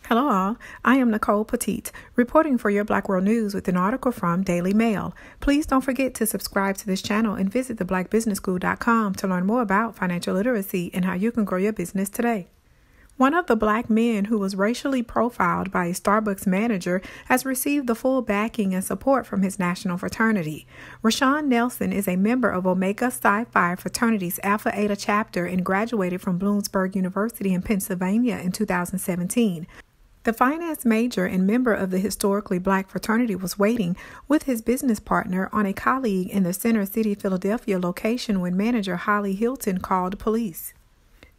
Hello all, I am Nicole Petite, reporting for your Black World News with an article from Daily Mail. Please don't forget to subscribe to this channel and visit theblackbusinessschool.com to learn more about financial literacy and how you can grow your business today. One of the black men who was racially profiled by a Starbucks manager has received the full backing and support from his national fraternity. Rashawn Nelson is a member of Omega Psi Phi fraternity's Alpha Eta chapter and graduated from Bloomsburg University in Pennsylvania in 2017. The finance major and member of the historically black fraternity was waiting with his business partner on a colleague in the Center City, Philadelphia location when manager Holly Hilton called police.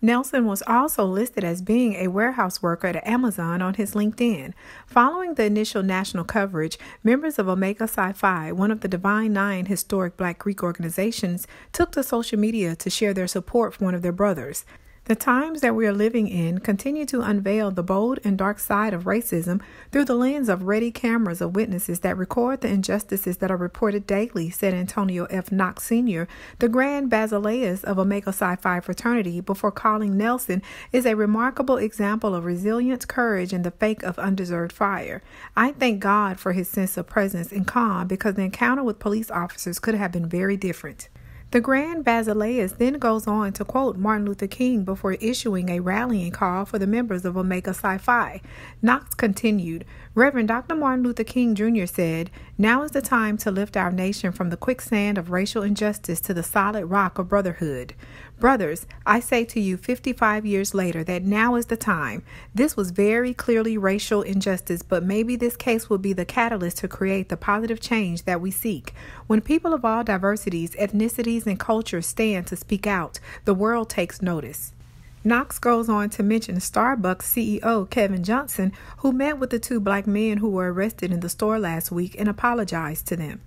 Nelson was also listed as being a warehouse worker at Amazon on his LinkedIn. Following the initial national coverage, members of Omega Psi Phi, one of the Divine Nine historic black Greek organizations, took to social media to share their support for one of their brothers. The times that we are living in continue to unveil the bold and dark side of racism through the lens of ready cameras of witnesses that record the injustices that are reported daily, said Antonio F. Knox Sr., the Grand Basileus of Omega Psi Phi fraternity, before calling Nelson is a remarkable example of resilience, courage, and the fake of undeserved fire. I thank God for his sense of presence and calm because the encounter with police officers could have been very different. The Grand Basileus then goes on to quote Martin Luther King before issuing a rallying call for the members of Omega Psi Phi. Knox continued, Reverend Dr. Martin Luther King Jr. said, "Now is the time to lift our nation from the quicksand of racial injustice to the solid rock of brotherhood. Brothers, I say to you 55 years later that now is the time. This was very clearly racial injustice, but maybe this case will be the catalyst to create the positive change that we seek. When people of all diversities, ethnicities, and cultures stand to speak out, the world takes notice." Knox goes on to mention Starbucks CEO Kevin Johnson, who met with the two black men who were arrested in the store last week and apologized to them.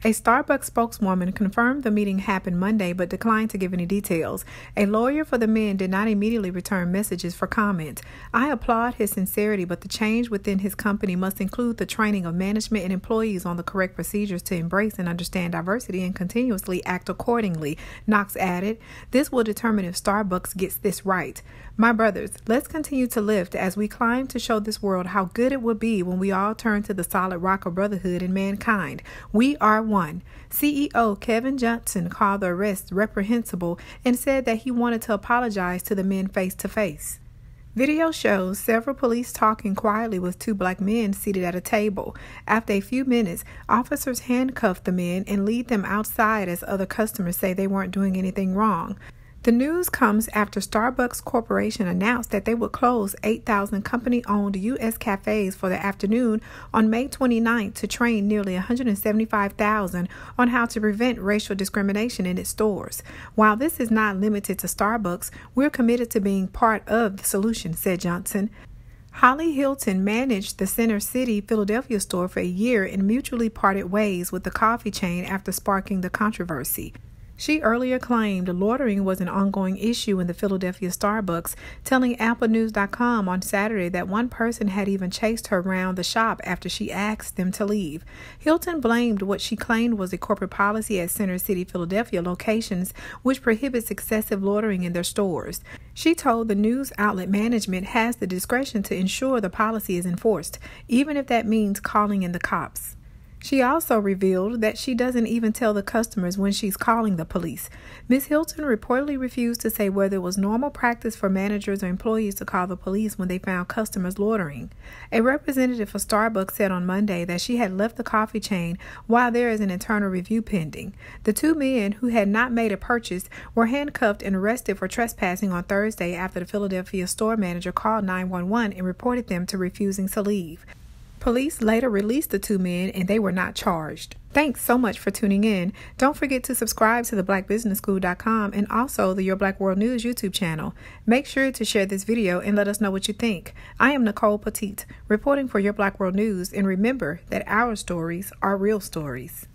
A Starbucks spokeswoman confirmed the meeting happened Monday but declined to give any details. A lawyer for the men did not immediately return messages for comment. I applaud his sincerity, but the change within his company must include the training of management and employees on the correct procedures to embrace and understand diversity and continuously act accordingly, Knox added. This will determine if Starbucks gets this right. My brothers, let's continue to lift as we climb to show this world how good it would be when we all turn to the solid rock of brotherhood and mankind. We are one. CEO Kevin Johnson called the arrest reprehensible and said that he wanted to apologize to the men face to face. Video shows several police talking quietly with two black men seated at a table. After a few minutes, officers handcuffed the men and lead them outside as other customers say they weren't doing anything wrong. The news comes after Starbucks Corporation announced that they would close 8,000 company-owned U.S. cafes for the afternoon on May 29th to train nearly 175,000 on how to prevent racial discrimination in its stores. While this is not limited to Starbucks, we're committed to being part of the solution, said Johnson. Holly Hilton managed the Center City, Philadelphia store for a year and mutually parted ways with the coffee chain after sparking the controversy. She earlier claimed loitering was an ongoing issue in the Philadelphia Starbucks, telling AppleNews.com on Saturday that one person had even chased her around the shop after she asked them to leave. Hilton blamed what she claimed was a corporate policy at Center City, Philadelphia locations, which prohibits excessive loitering in their stores. She told the news outlet management has the discretion to ensure the policy is enforced, even if that means calling in the cops. She also revealed that she doesn't even tell the customers when she's calling the police. Ms. Hilton reportedly refused to say whether it was normal practice for managers or employees to call the police when they found customers loitering. A representative for Starbucks said on Monday that she had left the coffee chain while there is an internal review pending. The two men, who had not made a purchase, were handcuffed and arrested for trespassing on Thursday after the Philadelphia store manager called 911 and reported them to refusing to leave. Police later released the two men and they were not charged. Thanks so much for tuning in. Don't forget to subscribe to theblackbusinessschool.com and also the Your Black World News YouTube channel. Make sure to share this video and let us know what you think. I am Nicole Petite, reporting for Your Black World News, and remember that our stories are real stories.